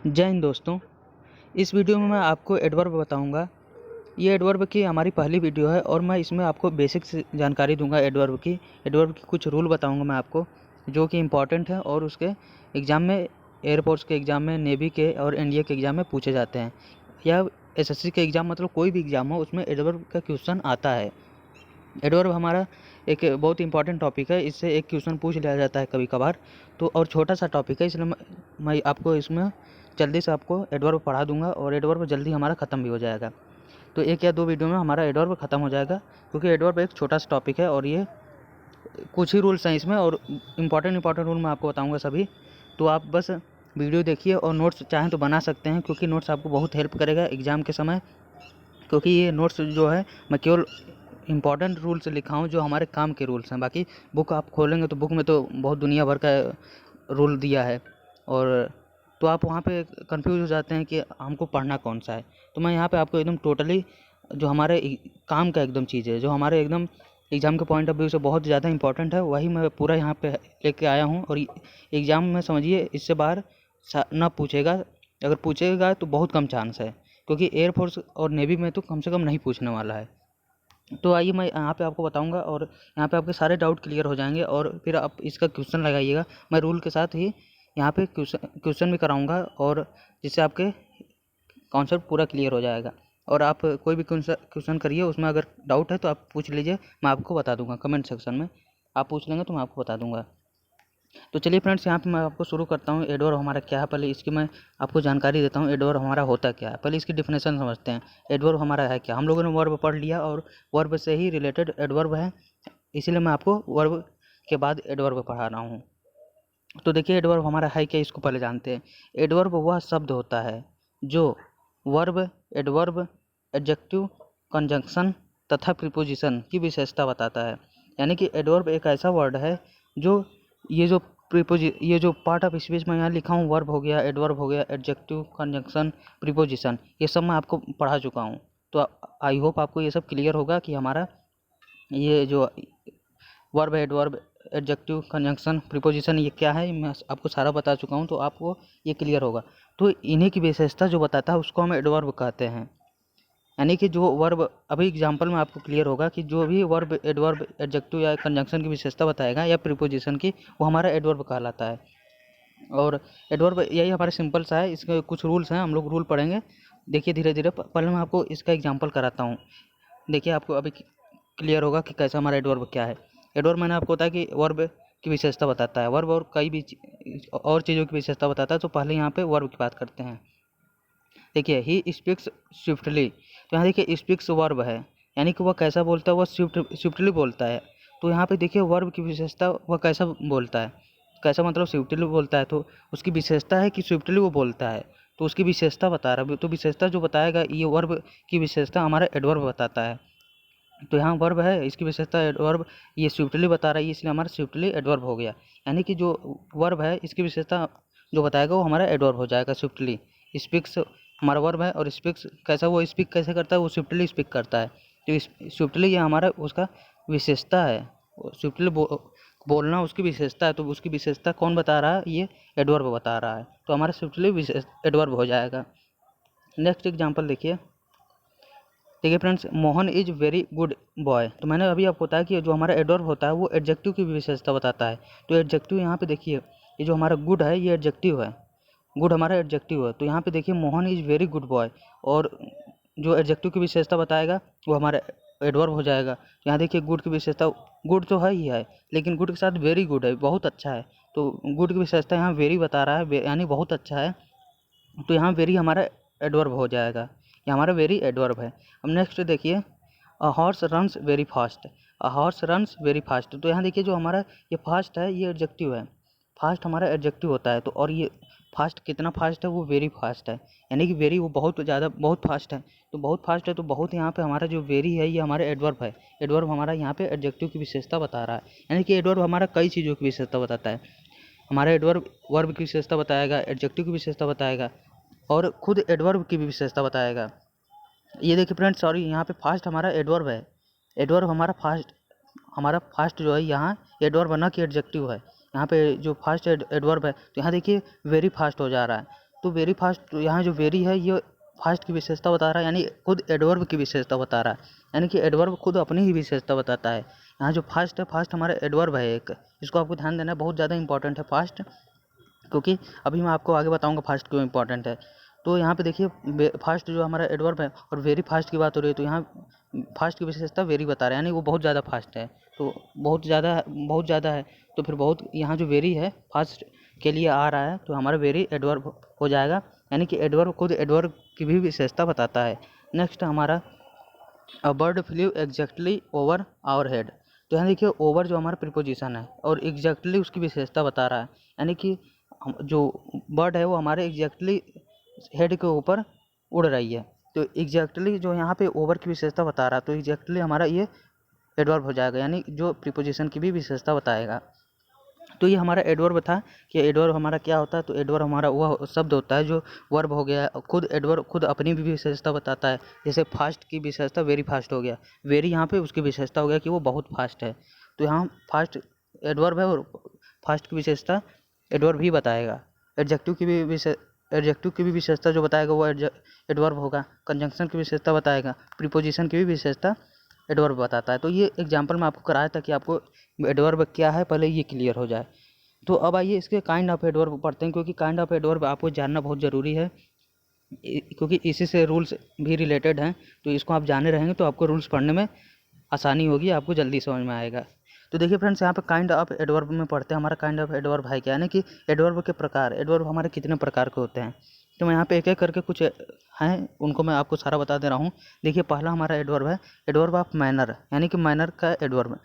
जय हिंद दोस्तों। इस वीडियो में मैं आपको एडवर्ब बताऊंगा। ये एडवर्ब की हमारी पहली वीडियो है और मैं इसमें आपको बेसिक जानकारी दूंगा एडवर्ब की कुछ रूल बताऊंगा मैं आपको, जो कि इम्पॉर्टेंट है और उसके एग्ज़ाम में, एयरफोर्स के एग्ज़ाम में, नेवी के और इंडिया के एग्ज़ाम में पूछे जाते हैं, या एसएससी के एग्ज़ाम, मतलब कोई भी एग्ज़ाम हो उसमें एडवर्ब का क्वेश्चन आता है। एडवर्ब हमारा एक बहुत इंपॉर्टेंट टॉपिक है, इससे एक क्वेश्चन पूछ लिया जाता है कभी कभार, तो और छोटा सा टॉपिक है, इसलिए मैं आपको इसमें जल्दी से आपको एडवर्ब पढ़ा दूंगा और एडवर्ब जल्दी हमारा ख़त्म भी हो जाएगा। तो एक या दो वीडियो में हमारा एडवर्ब ख़त्म हो जाएगा, क्योंकि एडवर्ब एक छोटा सा टॉपिक है और ये कुछ ही रूल्स हैं इसमें, और इम्पॉर्टेंट रूल मैं आपको बताऊँगा सभी। तो आप बस वीडियो देखिए और नोट्स चाहें तो बना सकते हैं, क्योंकि नोट्स आपको बहुत हेल्प करेगा एग्ज़ाम के समय। क्योंकि ये नोट्स जो है मैं केवल इम्पॉर्टेंट रूल्स लिखा हूँ जो हमारे काम के रूल्स हैं। बाकी बुक आप खोलेंगे तो बुक में तो बहुत दुनिया भर का रूल दिया है, और तो आप वहाँ पे कंफ्यूज हो जाते हैं कि हमको पढ़ना कौन सा है। तो मैं यहाँ पे आपको एकदम टोटली जो हमारे काम का एकदम चीज़ है, जो हमारे एकदम एग्ज़ाम के पॉइंट ऑफ व्यू से बहुत ज़्यादा इंपॉर्टेंट है, वही मैं पूरा यहाँ पे लेके आया हूँ। और एग्ज़ाम में समझिए इससे बाहर ना पूछेगा, अगर पूछेगा तो बहुत कम चांस है, क्योंकि एयरफोर्स और नेवी में तो कम से कम नहीं पूछने वाला है। तो आइए मैं यहाँ पे आपको बताऊँगा और यहाँ पे आपके सारे डाउट क्लियर हो जाएंगे, और फिर आप इसका क्वेश्चन लगाइएगा। मैं रूल के साथ ही यहाँ पे क्वेश्चन भी कराऊँगा, और जिससे आपके कॉन्सेप्ट पूरा क्लियर हो जाएगा। और आप कोई भी क्वेश्चन करिए, उसमें अगर डाउट है तो आप पूछ लीजिए, मैं आपको बता दूँगा कमेंट सेक्शन में। आप पूछ लेंगे तो मैं आपको बता दूँगा। तो चलिए फ्रेंड्स, यहाँ पे मैं आपको शुरू करता हूँ। एडवर्ब हमारा क्या है, पहले इसकी मैं आपको जानकारी देता हूँ। एडवर्ब हमारा होता क्या है, पहले इसकी डिफिनेशन समझते हैं। एडवर्ब हमारा है क्या, हम लोगों ने वर्ब पढ़ लिया और वर्ब से ही रिलेटेड एडवर्ब है, इसीलिए मैं आपको वर्ब के बाद एडवर्ब पढ़ा रहा हूँ। तो देखिए एडवर्ब हमारा है क्या, इसको पहले जानते हैं। एडवर्ब वह शब्द होता है जो वर्ब, एडवर्ब, एडजेक्टिव, कंजंक्शन तथा प्रीपोजिशन की विशेषता बताता है। यानी कि एडवर्ब एक ऐसा वर्ड है जो ये जो पार्ट ऑफ स्पीच में यहाँ लिखा हूँ, वर्ब हो गया, एडवर्ब हो गया, एडजेक्टिव, कंजंक्शन, प्रीपोजिशन, ये सब मैं आपको पढ़ा चुका हूँ। तो आई होप आपको ये सब क्लियर होगा कि हमारा ये जो verb, adverb, adjective, conjunction, preposition ये क्या है, मैं आपको सारा बता चुका हूँ, तो आपको ये क्लियर होगा। तो इन्हीं की विशेषता जो बताता है उसको हम एडवर्ब कहते हैं। यानी कि जो वर्ब, अभी एग्जांपल में आपको क्लियर होगा कि जो भी वर्ब, एडवर्ब, एडजेक्टिव या कंजंक्शन की विशेषता बताएगा या प्रीपोजिशन की, वो हमारा एडवर्ब कहलाता है। और एडवर्ब यही हमारे सिंपल सा है, इसके कुछ रूल्स हैं, हम लोग रूल पढ़ेंगे। देखिए धीरे धीरे, पहले मैं आपको इसका एग्जाम्पल कराता हूँ। देखिए आपको अभी क्लियर होगा कि कैसा हमारा एडवर्ब क्या है। एडवर्ब मैंने आपको बताया कि वर्ब की विशेषता बताता है, वर्ब और कई भी और चीज़ों की विशेषता बताता है। तो पहले यहाँ पे वर्ब की बात करते हैं। देखिए ही स्पीक्स स्विफ्टली, तो यहाँ देखिए स्पीक्स वर्ब है, यानी कि वह कैसा बोलता है, वह स्विफ्टली बोलता है। तो यहाँ पे देखिए वर्ब की विशेषता, वह कैसा बोलता है, कैसा मतलब स्विफ्टली बोलता है, तो उसकी विशेषता है कि स्विफ्टली वो बोलता है, तो उसकी विशेषता बता रहा है। तो विशेषता जो बताएगा, ये वर्ब की विशेषता हमारा एडवर्ब बताता है। तो यहाँ वर्ब है, इसकी विशेषता एडवर्ब, ये स्विफ्टली बता रहा है, इसलिए हमारा स्विफ्टली एडवर्ब हो गया। यानी कि जो वर्ब है इसकी विशेषता जो बताएगा वो हमारा एडवर्ब हो जाएगा, स्विफ्टली। स्पीक्स हमारा वर्ब है, और स्पीक्स कैसा, वो स्पीक कैसे करता है, वो स्विफ्टली स्पीक करता है। तो स्विफ्टली ये हमारा उसका विशेषता है, स्विफ्टली बोलना उसकी विशेषता है। तो उसकी विशेषता कौन बता रहा है, ये एडवर्ब बता रहा है, तो हमारा स्विफ्टली एडवर्ब हो जाएगा। नेक्स्ट एग्जाम्पल देखिए friends, Mohan is very good boy. तो मैंने अभी आपको बताया कि जो हमारा एडवर्ब होता है वो एडजेक्टिव की विशेषता बताता है। तो एडजेक्टिव यहाँ पे देखिए, ये जो हमारा गुड है ये एडजेक्टिव है, गुड हमारा एडजेक्टिव है। तो यहाँ पे देखिए Mohan is very good boy, और जो एडजेक्टिव की विशेषता बताएगा वो हमारा एडवर्ब हो जाएगा। यहाँ देखिए गुड की विशेषता, गुड तो है ही है, लेकिन गुड के साथ वेरी गुड है, बहुत अच्छा है। तो गुड की विशेषता यहाँ वेरी बता रहा है, यानी बहुत अच्छा है, तो यहाँ वेरी हमारा एडवर्ब हो जाएगा, ये हमारा वेरी एडवर्ब है। अब नेक्स्ट देखिए, a horse runs very fast, a horse runs very fast. तो यहाँ देखिए जो हमारा ये फास्ट है ये एडजेक्टिव है, फास्ट हमारा एडजेक्टिव होता है। तो और ये फास्ट कितना फास्ट है, वो वेरी फास्ट है, यानी कि वेरी वो बहुत ज़्यादा, बहुत फास्ट है। तो बहुत फास्ट है, तो बहुत यहाँ पे हमारा जो वेरी है ये हमारा एडवर्ब है। एडवर्ब हमारा यहाँ पे एडजेक्टिव की विशेषता बता रहा है, यानी कि एडवर्ब हमारा कई चीज़ों की विशेषता बताता है। हमारा एडवर्ब वर्ब की विशेषता बताएगा, एडजेक्टिव की विशेषता बताएगा, और खुद एडवर्ब की भी विशेषता बताएगा। ये देखिए फ्रेंड्स, सॉरी, यहाँ पे फास्ट हमारा एडवर्ब है, एडवर्ब हमारा फास्ट जो है यहाँ एडवर्ब ना कि एडजेक्टिव है। यहाँ पे जो फास्ट एडवर्ब है, तो यहाँ देखिए वेरी फास्ट हो जा रहा है, तो वेरी फास्ट, तो यहाँ जो वेरी है ये फास्ट की विशेषता बता रहा है, यानी खुद एडवर्ब की विशेषता बता रहा है, यानी कि एडवर्ब खुद अपनी ही विशेषता बताता है। यहाँ जो फास्ट है, फास्ट हमारा एडवर्ब है एक, इसको आपको ध्यान देना है, बहुत ज़्यादा इंपॉर्टेंट है फास्ट, क्योंकि अभी मैं आपको आगे बताऊंगा फास्ट क्यों इंपॉर्टेंट है। तो यहाँ पे देखिए फास्ट जो हमारा एडवर्ब है और वेरी फास्ट की बात हो रही है, तो यहाँ फास्ट की विशेषता वेरी बता रहा है, यानी वो बहुत ज़्यादा फास्ट है। तो बहुत ज़्यादा है, तो फिर बहुत, यहाँ जो वेरी है फास्ट के लिए आ रहा है, तो हमारा वेरी एडवर्ब हो जाएगा, यानी कि एडवर्ब खुद एडवर्ब की भी विशेषता बताता है। नेक्स्ट हमारा a bird flew exactly over our head. तो यहाँ देखिए ओवर जो हमारा प्रीपोजिशन है और एग्जैक्टली उसकी विशेषता बता रहा है, यानी कि जो बर्ड है वो हमारे एग्जैक्टली हेड के ऊपर उड़ रही है। तो एग्जैक्टली जो यहाँ पे ओवर की विशेषता बता रहा है, तो एग्जैक्टली हमारा ये एडवर्ब हो जाएगा, यानी जो प्रीपोजिशन की भी विशेषता बताएगा। तो ये हमारा एडवर्ब था कि एडवर्ब हमारा क्या होता है। तो एडवर्ब हमारा वह शब्द होता है जो वर्ब हो गया, खुद एडवर्ब खुद अपनी भी विशेषता बताता है। जैसे फास्ट की विशेषता वेरी फास्ट हो गया, वेरी यहाँ पे उसकी विशेषता हो गया कि वो बहुत फास्ट है। तो यहाँ फास्ट एडवर्ब है और फास्ट की विशेषता एडवर्ब ही बताएगा। एडजेक्टिव की भी विशेषता जो बताएगा वो एडवर्ब होगा। कंजंक्शन की विशेषता बताएगा, प्रीपोजिशन की भी विशेषता एडवर्ब बताता है। तो ये एग्जाम्पल मैं आपको कराया था कि आपको एडवर्ब क्या है पहले ये क्लियर हो जाए। तो अब आइए इसके काइंड ऑफ एडवर्ब पढ़ते हैं, क्योंकि काइंड ऑफ एडवर्ब आपको जानना बहुत ज़रूरी है, क्योंकि इसी से रूल्स भी रिलेटेड हैं। तो इसको आप जाने रहेंगे तो आपको रूल्स पढ़ने में आसानी होगी, आपको जल्दी समझ में आएगा। तो देखिए फ्रेंड्स, यहाँ पे काइंड ऑफ एडवर्ब में पढ़ते हैं। हमारा काइंड ऑफ एडवर्ब है क्या, यानी कि एडवर्ब के प्रकार, एडवर्ब हमारे कितने प्रकार के होते हैं। तो मैं यहाँ पे एक एक करके कुछ हैं उनको मैं आपको सारा बता दे रहा हूँ। देखिए पहला हमारा एडवर्ब है एडवर्ब ऑफ मैनर, यानी कि मैनर का एडवर्ब।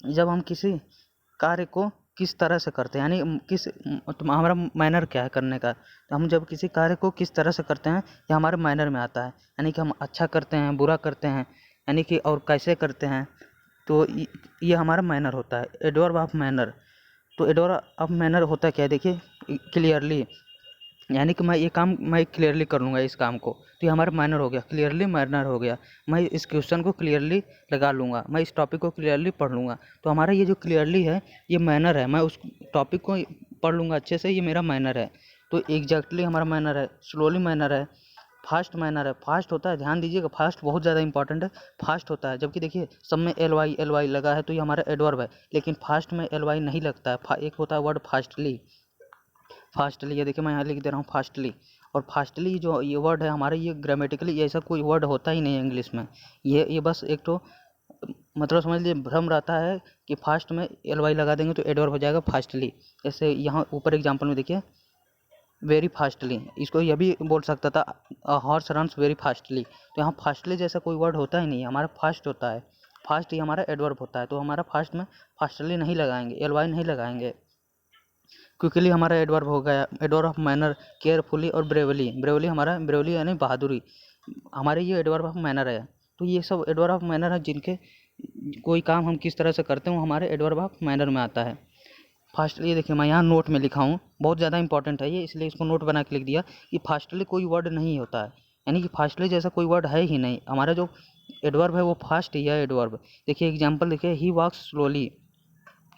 जब हम किसी कार्य को किस तरह से करते हैं, यानी तो हमारा मैनर क्या है करने का, तो हम जब किसी कार्य को किस तरह से करते हैं ये हमारे मैनर में आता है, यानी कि हम अच्छा करते हैं, बुरा करते हैं, यानी कि और कैसे करते हैं। तो ये हमारा मैनर होता है, एडवर्ब ऑफ मैनर। तो एडवर्ब ऑफ मैनर होता है क्या, देखिए क्लियरली, यानी कि मैं क्लियरली कर लूँगा इस काम को, तो ये हमारा मैनर हो गया, क्लियरली मैनर हो गया। मैं इस क्वेश्चन को क्लियरली लगा लूँगा, मैं इस टॉपिक को क्लियरली पढ़ लूँगा। तो हमारा ये जो क्लियरली है ये मैनर है, मैं उस टॉपिक को पढ़ लूँगा अच्छे से, ये मेरा मैनर है। तो एग्जैक्टली हमारा मैनर है, स्लोली मैनर है, फास्ट मैनर है। फास्ट होता है, ध्यान दीजिएगा, फास्ट बहुत ज़्यादा इंपॉर्टेंट है, फास्ट होता है। जबकि देखिए सब में एल वाई लगा है तो ये हमारा एडवर्ब है, लेकिन फास्ट में एल वाई नहीं लगता है। एक होता है वर्ड फास्टली, ये देखिए मैं यहाँ लिख दे रहा हूँ फास्टली। और फास्टली जो ये वर्ड है हमारे, ये ग्रामेटिकली ऐसा कोई वर्ड होता ही नहीं है इंग्लिश में। ये बस एक तो मतलब समझ लीजिए भ्रम रहता है कि फास्ट में एल वाई लगा देंगे तो एडवर्ब हो जाएगा फास्टली। जैसे यहाँ ऊपर एग्जाम्पल में देखिए वेरी फास्टली, इसको यह भी बोल सकता था हॉर्स रन्स वेरी फास्टली। तो यहाँ फास्टली जैसा कोई वर्ड होता ही नहीं है, हमारा फास्ट होता है, फास्ट ही हमारा एडवर्ब होता है। तो हमारा फास्ट में फास्टली नहीं लगाएंगे, एल वाई नहीं लगाएंगे। क्विकली हमारा एडवर्ब हो गया, एडवर्ब ऑफ मैनर, केयरफुली और ब्रेवली। ब्रेवली यानी बहादुरी, हमारे ये एडवर्ब ऑफ मैनर है। तो ये सब एडवर्ब ऑफ मैनर है, जिनके कोई काम हम किस तरह से करते हैं वो हमारे एडवर्ब ऑफ मैनर में आता है। फास्टली, ये देखिए मैं यहाँ नोट में लिखा हूँ, बहुत ज़्यादा इंपॉर्टेंट है ये, इसलिए इसको नोट बना के लिख दिया कि फास्टली कोई वर्ड नहीं होता है, यानी कि फास्टली जैसा कोई वर्ड है ही नहीं। हमारा जो एडवर्ब है वो फास्ट ही है एडवर्ब। देखिए एग्जाम्पल देखिए, ही वॉक्स स्लोली।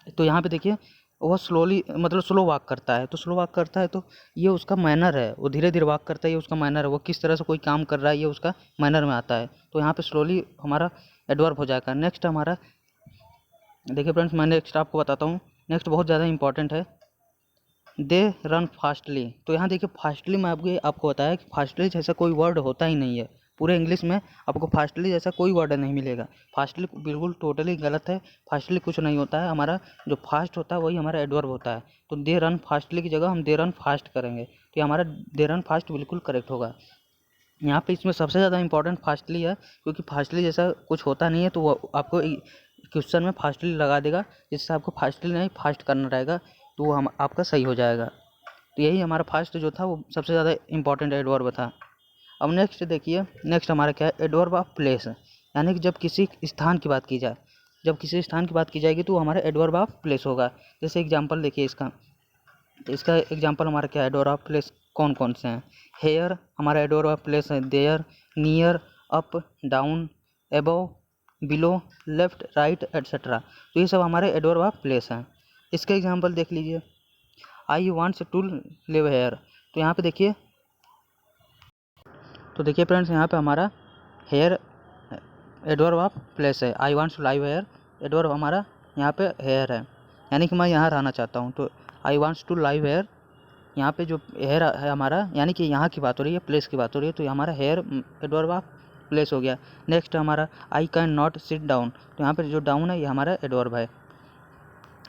तो यहाँ पे देखिए वो स्लोली मतलब स्लो वॉक करता है, तो स्लो वॉक करता है तो ये उसका मैनर है, वो धीरे धीरे वॉक करता है, ये उसका मैनर है। वो किस तरह से कोई काम कर रहा है ये उसका मैनर में आता है। तो यहाँ पे स्लोली हमारा एडवर्ब हो जाएगा। नेक्स्ट हमारा देखिए फ्रेंड्स, मैं नेक्स्ट आपको बताता हूँ, नेक्स्ट बहुत ज़्यादा इंपॉर्टेंट है, दे रन फास्टली। तो यहाँ देखिए फास्टली मैं आपको बताया कि फास्टली जैसा कोई वर्ड होता ही नहीं है, पूरे इंग्लिश में आपको फास्टली जैसा कोई वर्ड नहीं मिलेगा। फास्टली बिल्कुल टोटली गलत है, फास्टली कुछ नहीं होता है। हमारा जो फास्ट होता है वही हमारा एडवर्ब होता है। तो दे रन फास्टली की जगह हम दे रन फास्ट करेंगे, तो ये हमारा दे रन फास्ट बिल्कुल करेक्ट होगा। यहाँ पे इसमें सबसे ज़्यादा इंपॉर्टेंट फास्टली है, क्योंकि फास्टली जैसा कुछ होता नहीं है, तो वो आपको क्वेश्चन में फास्टली लगा देगा, जिससे आपको फास्टली नहीं फास्ट करना रहेगा, तो वो हम आपका सही हो जाएगा। तो यही हमारा फास्ट जो था वो सबसे ज़्यादा इंपॉर्टेंट एडवर्ब था। अब नेक्स्ट देखिए, नेक्स्ट हमारा क्या है, एडवर्ब ऑफ प्लेस, यानी कि जब किसी स्थान की बात की जाए, जब किसी स्थान की बात की जाएगी तो हमारा एडवर्ब ऑफ प्लेस होगा। जैसे एग्जांपल देखिए इसका एग्जांपल हमारा क्या है, एडवर्ब ऑफ प्लेस कौन कौन से हैं। हेयर हमारा एडवर्ब ऑफ प्लेस है, there, near, up, down, above, below, left, right etcetera. तो ये सब हमारे एडवर्ब ऑफ प्लेस हैं। इसका एग्जांपल देख लीजिए, I wants to live here. तो यहाँ पे देखिए तो देखिए फ्रेंड्स, यहाँ पे हमारा हेयर एडवर्ब ऑफ प्लेस है। I wants to live here, adverb हमारा यहाँ पे हेयर है, यानी कि मैं यहाँ रहना चाहता हूँ। तो I wants to live here, यहाँ पे जो हेयर है हमारा, यानी कि यहाँ की बात हो रही है, प्लेस की बात हो रही है, तो हमारा हेयर एडवर्ब ऑफ प्लेस हो गया। नेक्स्ट हमारा I can not sit down, तो यहाँ पे जो डाउन है ये हमारा एडवर्ब है।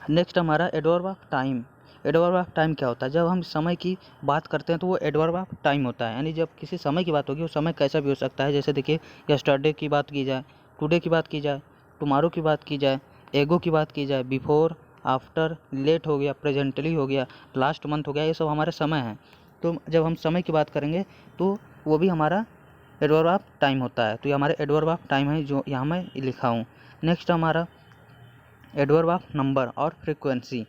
नेक्स्ट हमारा adverb of time. Adverb of time क्या होता है? जब हम समय की बात करते हैं तो वो एडवर्ब ऑफ टाइम होता है, यानी जब किसी समय की बात होगी, वो समय कैसा भी हो सकता है। जैसे देखिए, यस्टरडे की बात की जाए, टुडे की बात की जाए, टुमारो की बात की जाए, एगो की बात की जाए, बिफोर, आफ्टर, लेट हो गया, प्रेजेंटली हो गया, लास्ट मंथ हो गया, ये सब हमारे समय हैं। तो जब हम समय की बात करेंगे तो वो भी हमारा एडवर्ब ऑफ टाइम होता है। तो ये हमारे एडवर्ब ऑफ टाइम है जो यहाँ मैं लिखा हूँ। नेक्स्ट हमारा एडवर्ब ऑफ नंबर और फ्रीक्वेंसी,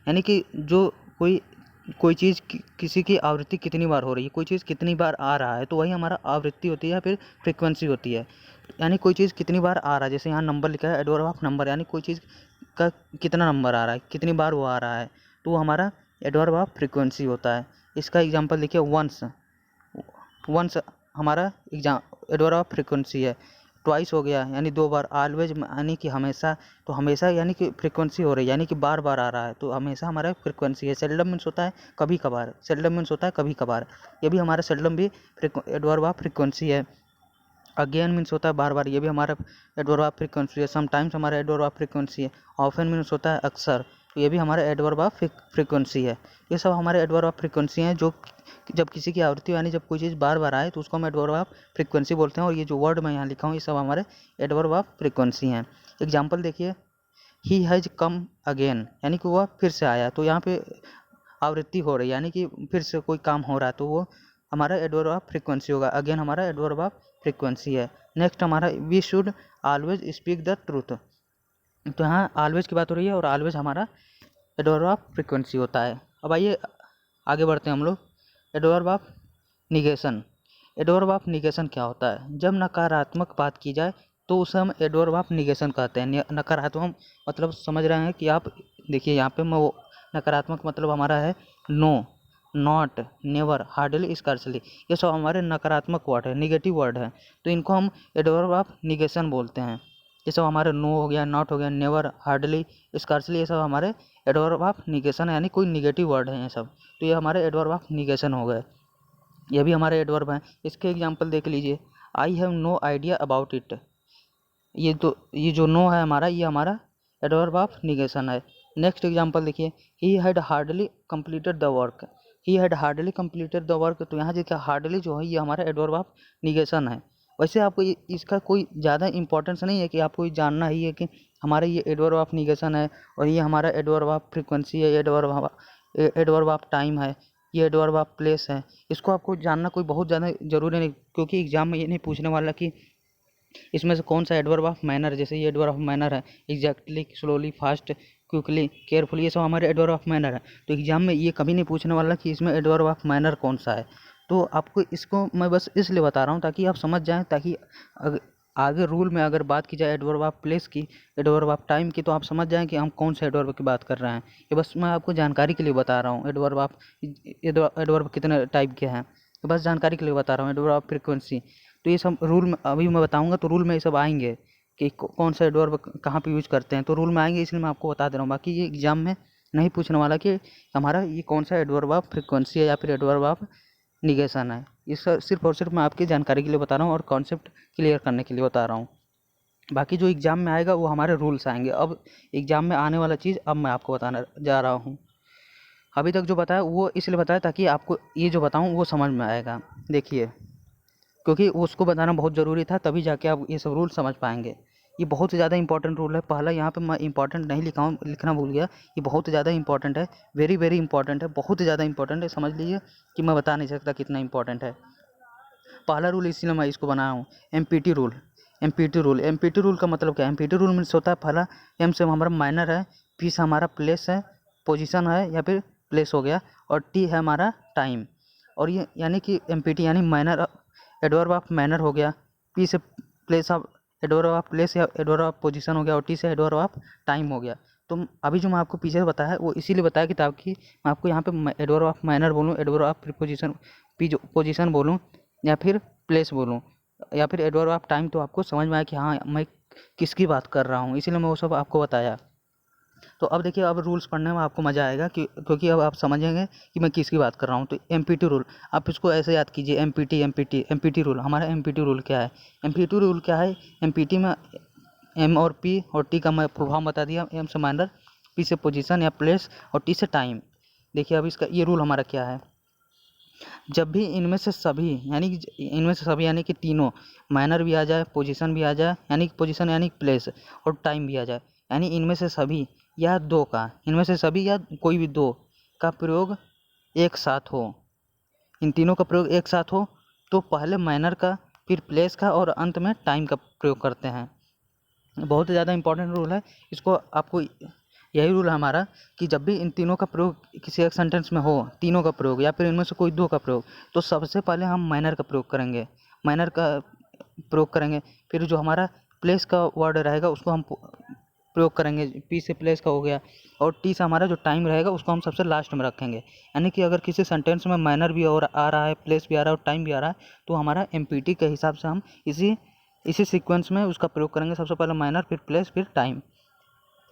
यानी कि जो कोई चीज़ किसी की आवृत्ति कितनी बार हो रही है, कोई चीज़ कितनी बार आ रहा है, तो वही हमारा आवृत्ति होती है या फिर फ्रीक्वेंसी होती है। यानी कोई चीज़ कितनी बार आ रहा है, जैसे यहाँ नंबर लिखा है, एडवर्ब ऑफ नंबर, यानी कोई चीज़ का कितना नंबर आ रहा है, कितनी बार वो आ रहा है, तो वो हमारा एडवर्ब ऑफ फ्रीक्वेंसी होता है। इसका एग्जाम्पल देखिए, वंस हमारा एडवर्ब ऑफ फ्रीक्वेंसी है। ट्वाइस हो गया, यानी 2 बार। ऑलवेज यानी कि हमेशा, तो हमेशा यानी कि फ्रीक्वेंसी हो रही है, यानी कि बार बार आ रहा है, तो हमेशा हमारा फ्रीक्वेंसी है। सेल्डम मीन्स होता है कभी कभार, सेल्डम मीन्स होता है कभी कभार, ये भी हमारा सेल्डम भी एडवर्ब ऑफ फ्रीक्वेंसी है। अगेन मीन्स होता है बार बार, ये भी हमारा एडवर्ब ऑफ फ्रीक्वेंसी है। समटाइम्स हमारा एडवर्ब ऑफ फ्रीक्वेंसी है। ऑफन मीन्स होता है अक्सर, तो ये भी हमारा एडवर्ब ऑफ फ्रीक्वेंसी है। ये सब हमारे एडवर्ब ऑफ फ्रीक्वेंसी हैं, जो जब किसी की आवृत्ति, यानी जब कोई चीज़ बार बार आए तो उसको हम एडवर्ब ऑफ फ्रीक्वेंसी बोलते हैं। और ये जो वर्ड मैं यहाँ लिखा हूँ, ये सब हमारे एडवर्ब ऑफ फ्रीक्वेंसी हैं। एग्जाम्पल देखिए, ही हैज़ कम अगेन, यानी कि वह फिर से आया, तो यहाँ पे आवृत्ति हो रही है, यानी कि फिर से कोई काम हो रहा है, तो वो हमारा एडवर्ब ऑफ फ्रीक्वेंसी होगा। अगेन हमारा एडवर्ब ऑफ फ्रीक्वेंसी है। नेक्स्ट हमारा we should always speak the truth, तो यहाँ ऑलवेज की बात हो रही है और ऑलवेज हमारा एडवर्ब ऑफ फ्रीक्वेंसी होता है। अब आइए आगे बढ़ते हैं हम लोग। Adverb of negation. Adverb of negation क्या होता है? जब नकारात्मक बात की जाए तो उसे हम एडवर्ब ऑफ निगेशन कहते हैं। नकारात्मक मतलब समझ रहे हैं कि आप, देखिए यहाँ पे मैं वो नकारात्मक मतलब हमारा है no, not, never, hardly, scarcely, ये सब हमारे नकारात्मक वर्ड है, निगेटिव वर्ड है, तो इनको हम एडवर्ब ऑफ निगेशन बोलते हैं। ये सब हमारे नो हो गया, नॉट हो गया, नेवर, हार्डली, स्कार्सली, ये सब हमारे एडवर्ब ऑफ निगेशन है, यानी कोई निगेटिव वर्ड है ये सब, तो ये हमारे एडवर्ब ऑफ निगेशन हो गए। ये भी हमारे एडवर्ब हैं। इसके एग्जांपल देख लीजिए, I have no idea about it, ये जो नो है हमारा, ये हमारा एडवर्ब ऑफ निगेशन है। नेक्स्ट एग्जांपल देखिए, he had hardly completed the work, he had hardly completed the work, तो यहाँ देखिए हार्डली जो है ये हमारा एडवर्ब ऑफ निगेशन है। वैसे आपको इसका कोई ज़्यादा इंपॉर्टेंस नहीं है कि आपको जानना ही है कि हमारा ये एडवर्ब ऑफ निगेशन है और ये हमारा एडवर्ब ऑफ फ्रीक्वेंसी है, एडवर्ब ऑफ टाइम है, ये एडवर्ब ऑफ प्लेस है। इसको आपको जानना कोई बहुत ज़्यादा ज़रूरी नहीं, क्योंकि एग्जाम में ये नहीं पूछने वाला कि इसमें से कौन सा एडवर्ब ऑफ मैनर, जैसे ये एडवर्ब ऑफ मैनर है, exactly, slowly, fast, quickly, carefully, ये सब हमारे एडवर्ब ऑफ मैनर है। तो एग्जाम में ये कभी नहीं पूछने वाला कि इसमें एडवर्ब ऑफ मैनर कौन सा है। तो आपको इसको मैं बस इसलिए बता रहा हूँ ताकि आप समझ जाएं, ताकि आगे रूल में अगर बात की जाए एडवर्ब ऑफ प्लेस की, एडवर्ब ऑफ टाइम की, तो आप समझ जाएं कि हम कौन से एडवर्ब की बात कर रहे हैं। ये बस मैं आपको जानकारी के लिए बता रहा हूँ। एडवर्ब कितने टाइप के हैं, तो बस जानकारी के लिए बता रहा हूँ। एडवर्ब ऑफ फ्रीक्वेंसी, तो ये सब रूल में अभी मैं बताऊंगा, तो रूल में ये सब आएंगे कि कौन सा एडवर्ब कहाँ पे यूज करते हैं, तो रूल में आएंगे, इसलिए मैं आपको बता दे रहा हूँ। बाकी ये एग्जाम में नहीं पूछने वाला कि हमारा ये कौन सा एडवर्ब ऑफ फ्रीक्वेंसी है या फिर एडवर्ब ऑफ निगेशन है। ये सिर्फ और सिर्फ मैं आपकी जानकारी के लिए बता रहा हूँ और कॉन्सेप्ट क्लियर करने के लिए बता रहा हूँ। बाकी जो एग्ज़ाम में आएगा वो हमारे रूल्स आएंगे। अब एग्ज़ाम में आने वाला चीज़ अब मैं आपको बताने जा रहा हूँ। अभी तक जो बताया वो इसलिए बताया ताकि आपको ये जो बताऊँ वो समझ में आएगा। देखिए, क्योंकि उसको बताना बहुत ज़रूरी था, तभी जाके आप ये सब रूल समझ पाएंगे। ये बहुत ज़्यादा इंपॉर्टेंट रूल है। पहला यहाँ पे मैं इंपॉर्टेंट नहीं लिखा हूँ, लिखना भूल गया। ये बहुत ज़्यादा इंपॉर्टेंट है, वेरी वेरी इंपॉर्टेंट है, बहुत ज़्यादा इंपॉर्टेंट है। समझ लीजिए कि मैं बता नहीं सकता कितना इंपॉर्टेंट है। पहला रूल इसलिए मैं इसको बनाया हूँ, एमपीटी रूल। एमपीटी रूल का मतलब क्या है? एमपीटी रूल मीन्स होता है, पहला एम से हमारा माइनर है, पी से हमारा प्लेस है, पोजीशन है या फिर प्लेस हो गया, और टी है हमारा टाइम। और ये यानी कि एमपीटी यानी माइनर एडवर्ब ऑफ मैनर हो गया, पी से place of adverb of place या एडवर्ब ऑफ पोजीशन हो गया, और टी से एडवर्ब ऑफ टाइम हो गया। तो अभी जो मैं आपको पीछे बताया है वो इसीलिए बताया कि ताकि मैं आपको यहाँ पे एडवर्ब ऑफ मैनर बोलूँ, एडवर्ब ऑफ प्रीपोजिशन पोजीशन बोलूँ, या फिर प्लेस बोलूँ या फिर एडवर्ब ऑफ टाइम, तो आपको समझ में आया कि हाँ मैं किसकी बात कर रहा हूँ, इसीलिए मैं वो सब आपको बताया। तो अब देखिए, अब रूल्स पढ़ने में आपको मज़ा आएगा क्योंकि अब आप समझेंगे कि मैं किसकी बात कर रहा हूँ। तो एमपीटी रूल, आप इसको ऐसे याद कीजिए, एमपीटी रूल। हमारा एमपीटी रूल क्या है? एमपीटी रूल क्या है? एमपीटी में एम और पी और टी का मैं फुल फॉर्म बता दिया। एम से माइनर, पी से पोजीशन या प्लेस और टी से टाइम। देखिए अब इसका ये रूल हमारा क्या है, जब भी इनमें से सभी यानी कि तीनों, माइनर भी आ जाए, पोजीशन भी आ जाए यानी कि पोजीशन यानी कि प्लेस, और टाइम भी आ जाए यानी इनमें से सभी या दो का, इनमें से सभी या कोई भी दो का प्रयोग एक साथ हो, इन तीनों का प्रयोग एक साथ हो, तो पहले माइनर का, फिर प्लेस का और अंत में टाइम का प्रयोग करते हैं। बहुत ज़्यादा इंपॉर्टेंट रूल है। इसको आपको, यही रूल है हमारा कि जब भी इन तीनों का प्रयोग किसी एक सेंटेंस में हो, तीनों का प्रयोग या फिर इनमें से कोई दो का प्रयोग, तो सबसे पहले हम माइनर का प्रयोग करेंगे, माइनर का प्रयोग करेंगे। फिर जो हमारा प्लेस का वर्ड रहेगा उसको हम प्रयोग करेंगे, पी से प्लेस का हो गया, और टी से हमारा जो टाइम रहेगा उसको हम सबसे लास्ट में रखेंगे। यानी कि अगर किसी सेंटेंस में माइनर भी और आ रहा है, प्लेस भी आ रहा है और टाइम भी आ रहा है, तो हमारा एमपीटी के हिसाब से हम इसी सीक्वेंस में उसका प्रयोग करेंगे। सबसे पहले माइनर, फिर प्लेस, फिर टाइम।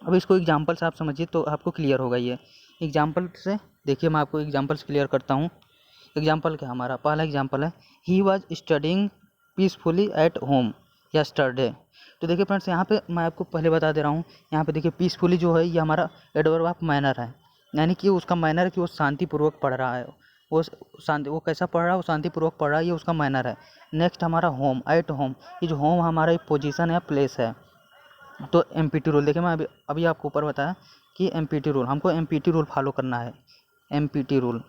अब इसको एग्जाम्पल से आप समझिए तो आपको क्लियर होगा। ये एग्जाम्पल से देखिए, मैं आपको एग्जाम्पल से क्लियर करता हूँ। एग्जाम्पल क्या, हमारा पहला एग्जाम्पल है, he was studying peacefully at home yesterday. तो देखिए फ्रेंड्स, यहाँ पे मैं आपको पहले बता दे रहा हूँ, यहाँ पे देखिए पीसफुली जो है ये हमारा एडवर्ब ऑफ माइनर है, यानी कि उसका माइनर है कि वो शांतिपूर्वक पढ़ रहा है, वो कैसा पढ़ रहा है, वो शांतिपूर्वक पढ़ रहा है, ये उसका माइनर है। नेक्स्ट हमारा होम, एट होम, ये जो होम हमारा एक पोजीशन है, प्लेस है। तो एमपीटी रूल देखिए, मैं अभी आपको ऊपर बताया कि एमपीटी रूल, हमको एमपीटी रूल फॉलो करना है। एमपीटी रूल,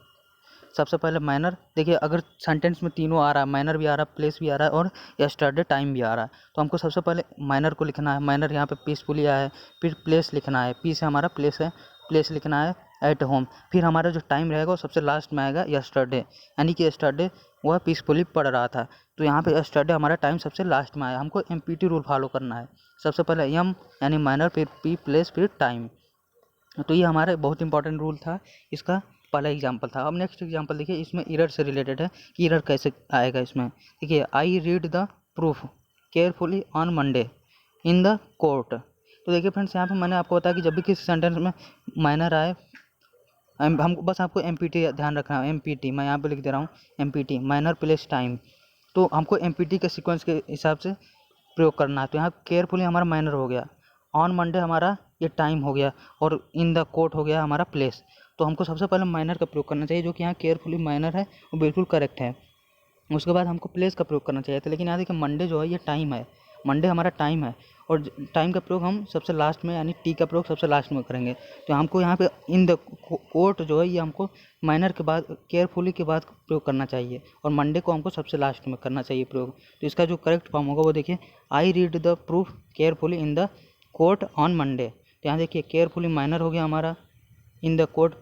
सबसे पहले माइनर, देखिए अगर सेंटेंस में तीनों आ रहा है, माइनर भी आ रहा है, प्लेस भी आ रहा है और यस्टरडे टाइम भी आ रहा है, तो हमको सबसे पहले माइनर को लिखना है। माइनर यहाँ पे पीसफुली आया है, फिर प्लेस लिखना है, पी से हमारा प्लेस है, प्लेस लिखना है एट होम, फिर हमारा जो टाइम रहेगा वो सबसे लास्ट में आएगा यस्टरडे, यानी कि यस्टरडे वह पीसफुली पढ़ रहा था, तो यहाँ पे यस्टरडे हमारा टाइम सबसे लास्ट में आया। हमको एमपीटी रूल फॉलो करना है। सबसे पहले एम यानी माइनर, फिर पी, प्लेस, फिर टाइम। तो ये हमारा बहुत इंपॉर्टेंट रूल था, इसका पहला एग्जाम्पल था। अब नेक्स्ट एग्जाम्पल देखिए, इसमें एरर से रिलेटेड है कि एरर कैसे आएगा इसमें। देखिए, I read the proof carefully on Monday in the court. तो देखिए फ्रेंड्स, यहाँ पे मैंने आपको बताया कि जब भी किसी सेंटेंस में माइनर आए, हम बस आपको एमपीटी ध्यान रखना है। एमपीटी मैं यहाँ पे लिख दे रहा हूँ, एमपीटी माइनर प्लेस टाइम, तो हमको एमपीटी के सीक्वेंस के हिसाब से प्रयोग करना है। तो यहाँ केयरफुली हमारा माइनर हो गया, ऑन मंडे हमारा ये टाइम हो गया, और इन द कोर्ट हो गया हमारा प्लेस। तो हमको सबसे पहले माइनर का प्रयोग करना चाहिए, जो कि यहाँ केयरफुली माइनर है, वो बिल्कुल करेक्ट है। उसके बाद हमको प्लेस का प्रयोग करना चाहिए था, लेकिन यहाँ देखिए मंडे जो है ये टाइम है, मंडे हमारा टाइम है, और टाइम का प्रयोग हम सबसे लास्ट में यानी टी का प्रयोग सबसे लास्ट में करेंगे। तो हमको यहाँ पे इन द कोर्ट जो है ये हमको माइनर के बाद, केयरफुली के बाद प्रयोग करना चाहिए, और मंडे को हमको सबसे लास्ट में करना चाहिए प्रयोग। तो इसका जो करेक्ट फॉर्म होगा वो देखिए, I read the proof carefully in the court on Monday. तो यहाँ देखिए केयरफुली माइनर हो गया हमारा, इन द कोर्ट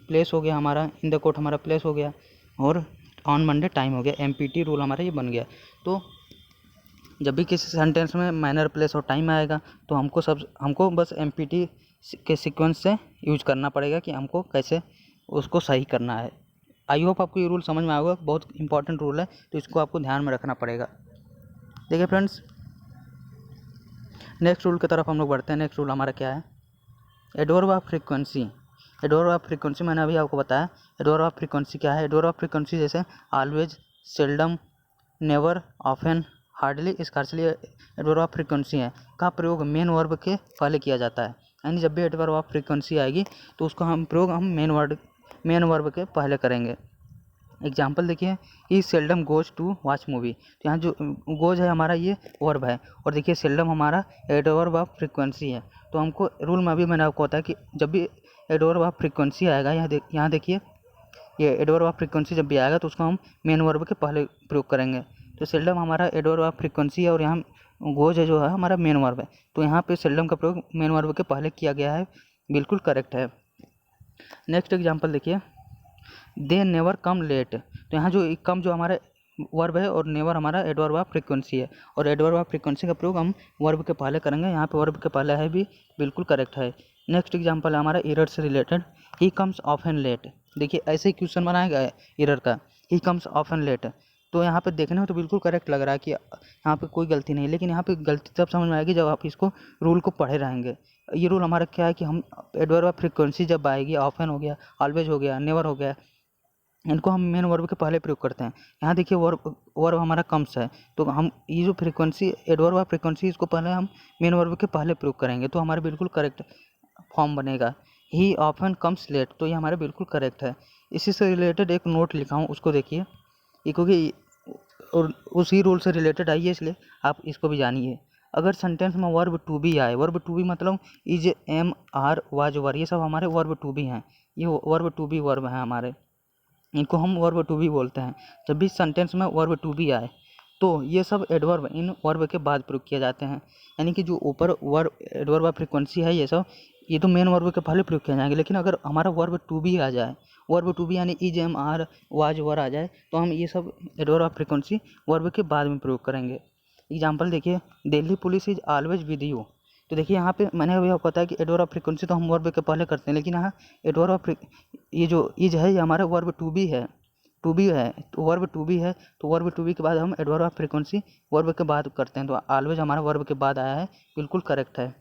प्लेस हो गया हमारा, इन द कोर्ट हमारा प्लेस हो गया, और ऑन मंडे टाइम हो गया। एमपीटी रूल हमारा ये बन गया। तो जब भी किसी सेंटेंस में माइनर, प्लेस और टाइम आएगा, तो हमको बस एमपीटी के सीक्वेंस से यूज करना पड़ेगा कि हमको कैसे उसको सही करना है। आई होप आपको ये रूल समझ में आएगा, बहुत इंपॉर्टेंट रूल है, तो इसको आपको ध्यान में रखना पड़ेगा। देखिए फ्रेंड्स, नेक्स्ट रूल की तरफ हम लोग बढ़ते हैं। नेक्स्ट रूल हमारा क्या है, adverb of frequency. Adverb of frequency मैंने अभी आपको बताया। एडवर्ब ऑफ फ्रीक्वेंसी क्या है, एडवर्ब ऑफ फ्रीक्वेंसी जैसे always, seldom, never, often, hardly, scarcely adverb of frequency है का प्रयोग मेन वर्ब के पहले किया जाता है। यानी जब भी एडवर्ब ऑफ फ्रीक्वेंसी आएगी तो उसका हम मेन वर्ब के पहले करेंगे। एग्जाम्पल देखिए, he seldom goes to watch movie. तो यहाँ जो गोज है हमारा ये वर्ब है, और देखिए सेल्डम हमारा एडवर्ब ऑफ फ्रीक्वेंसी है। तो हमको रूल में अभी मैंने आपको बताया कि जब भी एडवर्ब ऑफ फ्रीक्वेंसी आएगा, यहाँ देखिए ये एडवर्ब ऑफ फ्रीक्वेंसी जब भी आएगा तो उसको हम मेन वर्ब के पहले प्रयोग करेंगे। तो सेल्डम हमारा एडवर्ब ऑफ फ्रीक्वेंसी है, और यहाँ गोज है जो है हमारा मेन वर्ब है, तो यहाँ पे सेल्डम का प्रयोग मेन वर्ब के पहले किया गया है, बिल्कुल करेक्ट है। नेक्स्ट एग्जाम्पल देखिए, दे नेवर कम लेट। तो यहाँ जो कम जो हमारा वर्ब है, और नेवर हमारा एडवर्ब ऑफ फ्रीक्वेंसी है, और एडवर्ब ऑफ फ्रीक्वेंसी का प्रयोग हम वर्ब के पहले करेंगे। यहाँ पे वर्ब के पहले है भी बिल्कुल करेक्ट है। नेक्स्ट एग्जाम्पल है हमारा एरर से related, he comes often late. देखिए ऐसे ही क्वेश्चन बनाया गया है एरर का, ही कम्स ऑफन लेट। तो यहाँ पे देखने में तो बिल्कुल करेक्ट लग रहा है कि यहाँ पे कोई गलती नहीं है, लेकिन यहाँ पे गलती तब समझ में आएगी जब आप इसको रूल को पढ़े रहेंगे। ये रूल हमारा क्या है कि हम एडवर्ब ऑफ फ्रीक्वेंसी जब आएगी, ऑफन हो गया, ऑलवेज हो गया, नेवर हो गया, इनको हम मेन वर्ब के पहले प्रयोग करते हैं। यहाँ देखिए वर्ब हमारा कम्स है, तो हम ये जो फ्रीक्वेंसी एडवर्ब ऑफ फ्रीक्वेंसी इसको पहले हम मेन वर्ब के पहले प्रयोग करेंगे, तो हमारे बिल्कुल करेक्ट फॉर्म बनेगा। ही ऑफन कम्स लेट, तो ये हमारे बिल्कुल करेक्ट है। इसी से रिलेटेड एक नोट लिखा हूँ, उसको देखिए, ये क्योंकि और उसी रूल से रिलेटेड आई है, इसलिए आप इसको भी जानिए। अगर सेंटेंस में वर्ब टू बी आए, वर्ब टू बी मतलब इज, एम, आर, वाज, वर, ये सब हमारे वर्ब टू बी हैं। ये वर्ब टू बी वर्ब हैं हमारे, इनको हम वर्ब टू बी बोलते हैं। जब भी सेंटेंस में वर्ब टू बी आए तो ये सब एडवर्ब इन वर्ब के बाद प्रयोग किए जाते हैं। यानी कि जो ऊपर वर्ब एडवर्ब ऑफ फ्रीक्वेंसी है, ये तो मेन वर्ब के पहले प्रयोग किए जाएंगे। लेकिन अगर हमारा वर्ब टू बी आ जाए, वर्ब टू बी यानी इज, एम, आर, वाज, वर आ जाए, तो हम ये सब एडवर्ब ऑफ फ्रीक्वेंसी वर्ब के बाद में प्रयोग करेंगे। एग्जाम्पल देखिए, Delhi police is always with you. तो देखिए यहाँ पे मैंने अभी आपको बताया कि एडवर्ब ऑफ फ्रीक्वेंसी तो हम वर्ब के पहले करते हैं, लेकिन यहाँ एडवर्ब ऑफ ये जो इज है, ये हमारा वर्ब टू बी है, तो वर्ब टू बी है, तो वर्ब टू बी के बाद हम एडवर्ब ऑफ फ्रीक्वेंसी वर्ब के बाद करते हैं। तो ऑलवेज हमारा वर्ब के बाद आया है, बिल्कुल करेक्ट है।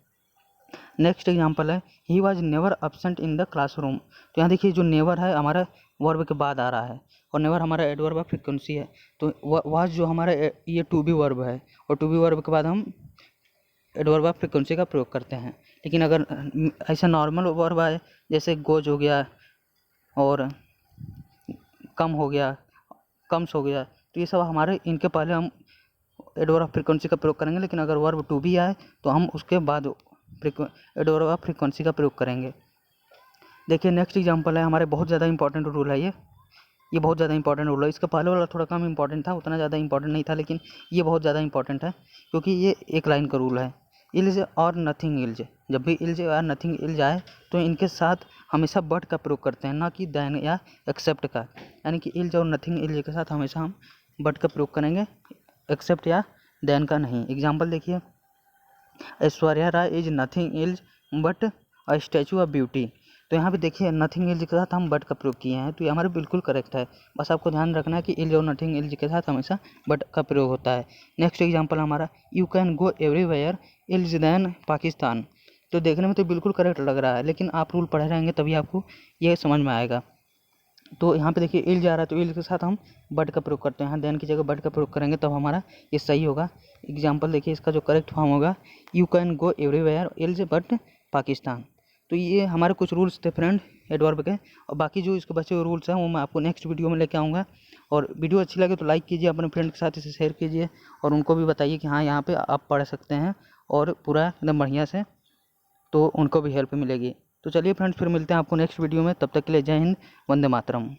नेक्स्ट एग्जाम्पल है, he was never absent in the classroom. तो यहाँ देखिए जो नेवर है हमारा वर्ब के बाद आ रहा है, और नेवर हमारा एडवर्ब ऑफ फ्रीक्वेंसी है। तो वॉज जो हमारा ये टू बी वर्ब है, और टू बी वर्ब के बाद हम एडवर्ब ऑफ फ्रीक्वेंसी का प्रयोग करते हैं। लेकिन अगर ऐसा नॉर्मल वर्ब आए, जैसे गोज हो गया और कम हो गया, कम्स हो गया, तो ये सब हमारे इनके पहले हम एडवर्ब ऑफ फ्रीक्वेंसी का प्रयोग करेंगे। लेकिन अगर वर्ब टू बी आए तो हम उसके बाद एडवर्ब ऑफ फ्रीक्वेंसी का प्रयोग करेंगे। देखिए नेक्स्ट एग्जांपल है, हमारे बहुत ज़्यादा इंपॉर्टेंट रूल है ये बहुत ज़्यादा इंपॉर्टेंट रूल है। इसका पहले वाला थोड़ा कम इंपॉर्टेंट था, उतना ज़्यादा इंपॉर्टेंट नहीं था, लेकिन ये बहुत ज़्यादा इंपॉर्टेंट है क्योंकि ये एक लाइन का रूल है। इल्ज और नथिंग इल्ज, जब भी इल्ज और नथिंग इल्ज आए तो इनके साथ हमेशा बट का प्रयोग करते हैं, ना कि देन या एक्सेप्ट का। यानी कि इल्ज और नथिंग इल्ज के साथ हमेशा हम बट का प्रयोग करेंगे, एक्सेप्ट या देन का नहीं। एग्जाम्पल देखिए, Aishwarya Rai is nothing else but a statue of beauty. तो यहाँ पे देखिए नथिंग इल्ज के साथ हम बट का प्रयोग किए हैं, तो ये हमारे बिल्कुल करेक्ट है। बस आपको ध्यान रखना है कि इल्ज और नथिंग इल्ज के साथ हमेशा बट का प्रयोग होता है। नेक्स्ट एग्जांपल हमारा, you can go everywhere else than Pakistan. तो देखने में तो बिल्कुल करेक्ट लग रहा है, लेकिन आप रूल पढ़े रहेंगे तभी आपको ये समझ में आएगा। तो यहाँ पे देखिए इल्ज आ रहा है, तो इल्ज के साथ हम बट का प्रयोग करते हैं। यहाँ देन की जगह बट का प्रयोग करेंगे तब हमारा ये सही होगा। एग्जाम्पल देखिए, इसका जो करेक्ट फॉर्म होगा, you can go everywhere else but Pakistan. तो ये हमारे कुछ रूल्स थे फ्रेंड एडवर्ब के, और बाकी जो इसके बचे हुए रूल्स हैं वो मैं आपको नेक्स्ट वीडियो में लेके आऊँगा। और वीडियो अच्छी लगे तो लाइक कीजिए, अपने फ्रेंड के साथ इसे शेयर कीजिए, और उनको भी बताइए कि हाँ यहाँ पे आप पढ़ सकते हैं और पूरा एकदम बढ़िया से, तो उनको भी हेल्प मिलेगी। तो चलिए फ्रेंड्स, फिर मिलते हैं आपको नेक्स्ट वीडियो में। तब तक के लिए जय हिंद, वंदे मातरम।